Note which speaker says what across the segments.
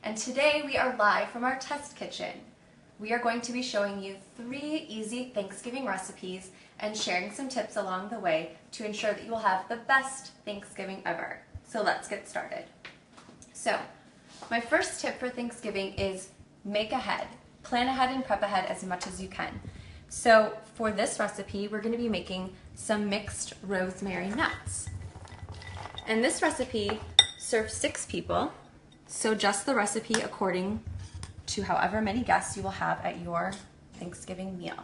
Speaker 1: and today we are live from our test kitchen. We are going to be showing you 3 easy Thanksgiving recipes and sharing some tips along the way to ensure that you will have the best Thanksgiving ever. So let's get started. So, my first tip for Thanksgiving is make ahead. Plan ahead and prep ahead as much as you can. So for this recipe, we're going to be making some mixed rosemary nuts. And this recipe serves 6 people, so just the recipe according to however many guests you will have at your Thanksgiving meal.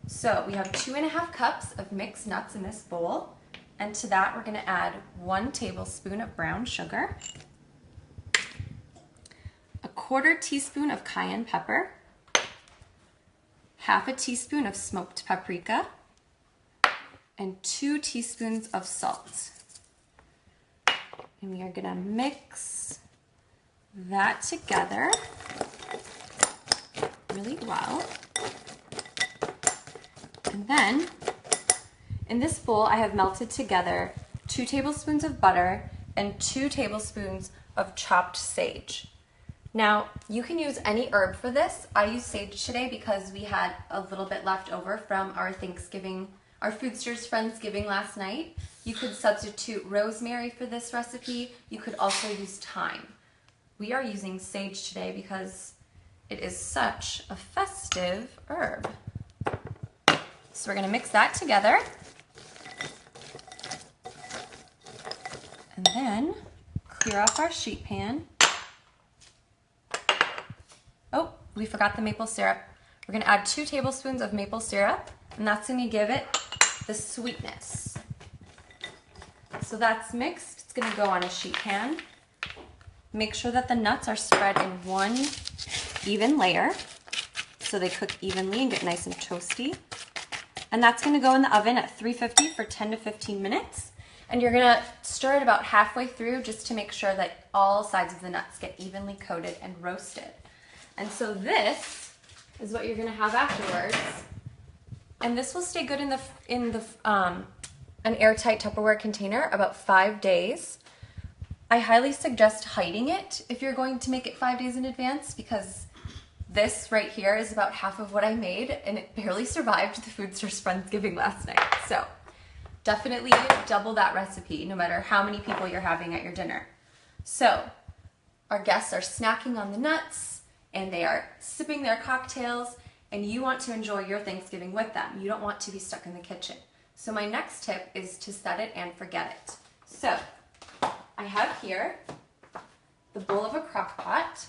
Speaker 1: So we have 2½ cups of mixed nuts in this bowl, and to that we're going to add 1 tablespoon of brown sugar, 1/4 teaspoon of cayenne pepper, 1/2 teaspoon of smoked paprika, and 2 teaspoons of salt. And we are going to mix that together really well. And then in this bowl I have melted together 2 tablespoons of butter and 2 tablespoons of chopped sage. Now, you can use any herb for this. I used sage today because we had a little bit left over from our Foodstirs Friendsgiving last night. You could substitute rosemary for this recipe. You could also use thyme. We are using sage today because it is such a festive herb. So we're going to mix that together. And then clear off our sheet pan. Oh, we forgot the maple syrup. We're going to add 2 tablespoons of maple syrup, and that's going to give it the sweetness. So that's mixed. It's going to go on a sheet pan. Make sure that the nuts are spread in one even layer so they cook evenly and get nice and toasty. And that's going to go in the oven at 350 for 10 to 15 minutes. And you're going to stir it about halfway through just to make sure that all sides of the nuts get evenly coated and roasted. And so this is what you're going to have afterwards. And this will stay good in an airtight Tupperware container about 5 days. I highly suggest hiding it if you're going to make it 5 days in advance, because this right here is about half of what I made and it barely survived the Foodstirs Friendsgiving last night. So definitely double that recipe no matter how many people you're having at your dinner. So our guests are snacking on the nuts and they are sipping their cocktails, and you want to enjoy your Thanksgiving with them. You don't want to be stuck in the kitchen. So my next tip is to set it and forget it. So I have here the bowl of a crock pot,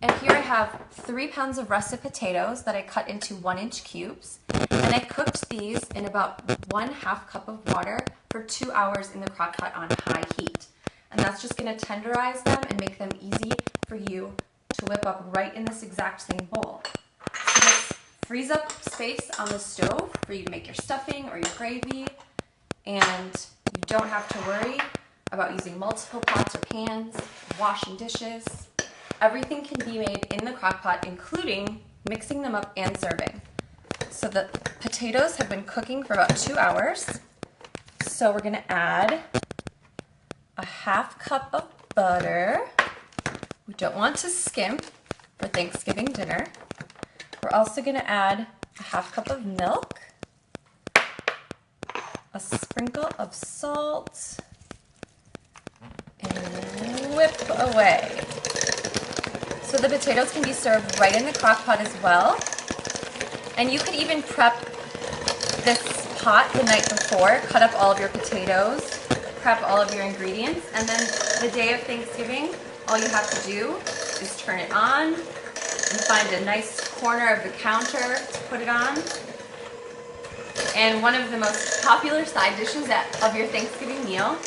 Speaker 1: and here I have 3 pounds of russet potatoes that I cut into 1-inch cubes, and I cooked these in about 1/2 cup of water for 2 hours in the crock pot on high heat. And that's just going to tenderize them and make them easy for you to whip up right in this exact same bowl. So this frees up space on the stove for you to make your stuffing or your gravy, and you don't have to worry about using multiple pots or pans, washing dishes. Everything can be made in the crock pot, including mixing them up and serving. So the potatoes have been cooking for about 2 hours. So we're going to add 1/2 cup of butter. We don't want to skimp for Thanksgiving dinner. We're also going to add 1/2 cup of milk, a sprinkle of salt, and whip away. So the potatoes can be served right in the crock pot as well. And you could even prep this pot the night before, cut up all of your potatoes, prep all of your ingredients, and then the day of Thanksgiving, all you have to do is turn it on and find a nice corner of the counter to put it on. And one of the most popular side dishes of your Thanksgiving meal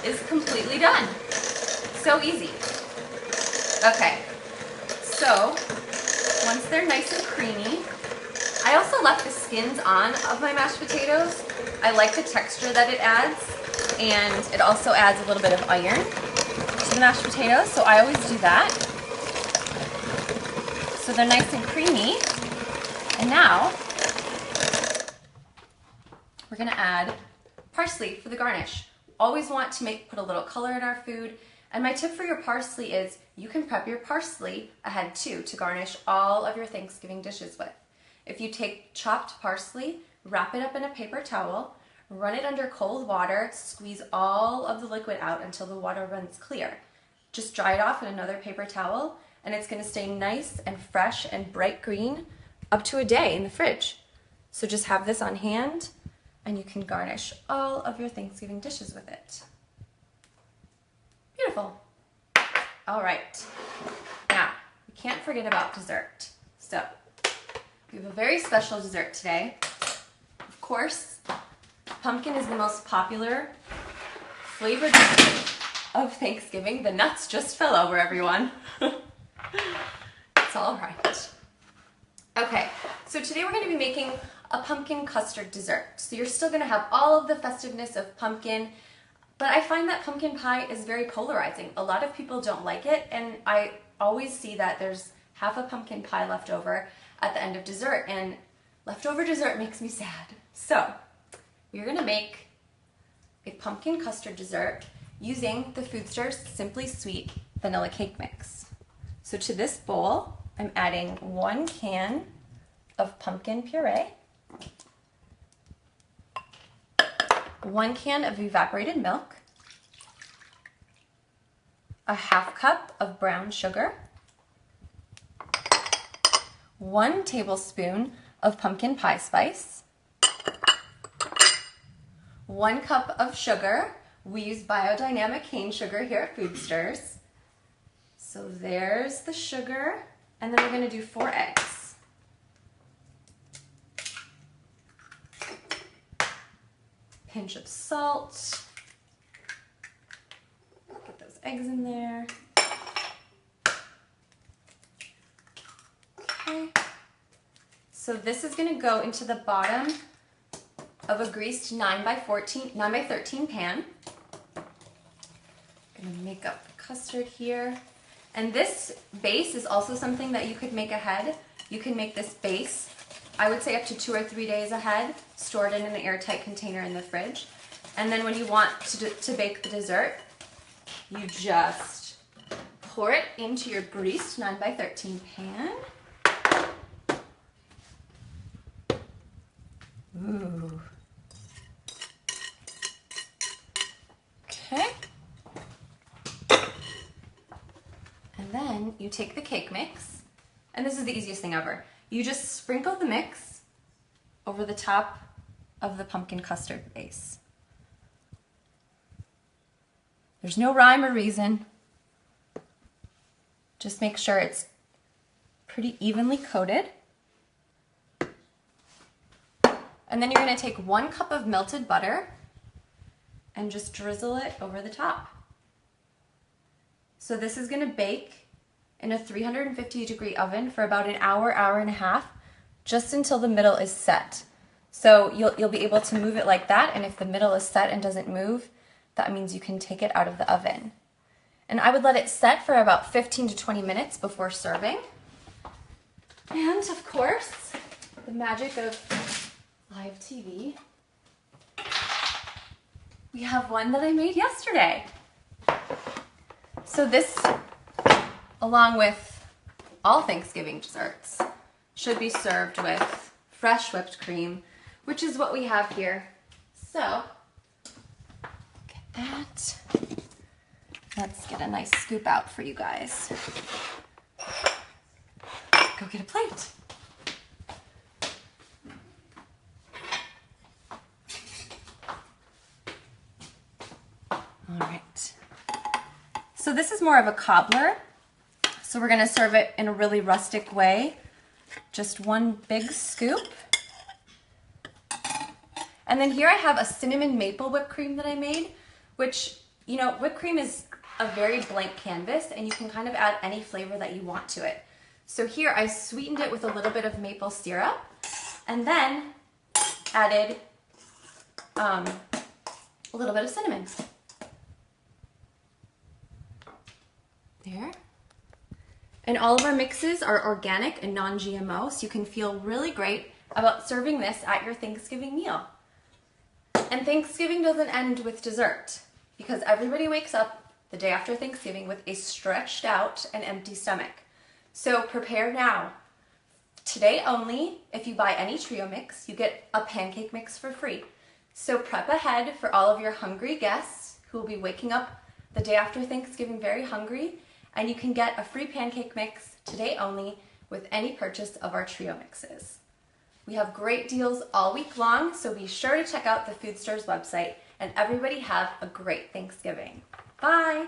Speaker 1: is completely done. So easy. Okay, so once they're nice and creamy, I also left the skins on of my mashed potatoes. I like the texture that it adds, and it also adds a little bit of iron to the mashed potatoes, so I always do that. So they're nice and creamy. And now we're going to add parsley for the garnish. Always want to put a little color in our food, And my tip for your parsley is you can prep your parsley ahead too to garnish all of your Thanksgiving dishes with. If you take chopped parsley, wrap it up in a paper towel, run it under cold water, squeeze all of the liquid out until the water runs clear. Just dry it off in another paper towel, and it's going to stay nice and fresh and bright green up to a day in the fridge. So just have this on hand, and you can garnish all of your Thanksgiving dishes with it. Beautiful. All right. Now, we can't forget about dessert. So, we have a very special dessert today. Of course, pumpkin is the most popular flavored dessert of Thanksgiving. The nuts just fell over, everyone. It's all right. Okay, so today we're going to be making a pumpkin custard dessert. So you're still going to have all of the festiveness of pumpkin, but I find that pumpkin pie is very polarizing. A lot of people don't like it, and I always see that there's half a pumpkin pie left over at the end of dessert, and leftover dessert makes me sad. So we're going to make a pumpkin custard dessert using the Foodstirs Simply Sweet Vanilla Cake Mix. So to this bowl, I'm adding 1 can of pumpkin puree, 1 can of evaporated milk, a 1/2 cup of brown sugar, 1 tablespoon of pumpkin pie spice, 1 cup of sugar. We use biodynamic cane sugar here at Foodstirs. So there's the sugar, and then we're going to do 4 eggs. Pinch of salt. Get those eggs in there. Okay. So this is going to go into the bottom of a greased 9 by 13 pan. I'm going to make up the custard here. And this base is also something that you could make ahead. You can make this base, I would say up to 2 or 3 days ahead, stored in an airtight container in the fridge. And then when you want to bake the dessert, you just pour it into your greased 9 by 13 pan. Ooh. Okay. And then you take the cake mix, and this is the easiest thing ever. You just sprinkle the mix over the top of the pumpkin custard base. There's no rhyme or reason. Just make sure it's pretty evenly coated. And then you're going to take 1 cup of melted butter and just drizzle it over the top. So this is going to bake in a 350-degree oven for about an hour, hour and a half, just until the middle is set. So you'll be able to move it like that, and if the middle is set and doesn't move, that means you can take it out of the oven. And I would let it set for about 15 to 20 minutes before serving. And of course, the magic of live TV. We have one that I made yesterday. So this, along with all Thanksgiving desserts, should be served with fresh whipped cream, which is what we have here. So, get that. Let's get a nice scoop out for you guys. Go get a plate. All right. So this is more of a cobbler. So we're gonna serve it in a really rustic way. Just 1 big scoop. And then here I have a cinnamon maple whipped cream that I made, which, you know, whipped cream is a very blank canvas, and you can kind of add any flavor that you want to it. So here I sweetened it with a little bit of maple syrup, and then added a little bit of cinnamon. There. And all of our mixes are organic and non-GMO, so you can feel really great about serving this at your Thanksgiving meal. And Thanksgiving doesn't end with dessert, because everybody wakes up the day after Thanksgiving with a stretched out and empty stomach. So prepare now. Today only, if you buy any trio mix, you get a pancake mix for free. So prep ahead for all of your hungry guests who will be waking up the day after Thanksgiving very hungry, and you can get a free pancake mix today only with any purchase of our trio mixes. We have great deals all week long, so be sure to check out the Foodstirs website, and everybody have a great Thanksgiving. Bye!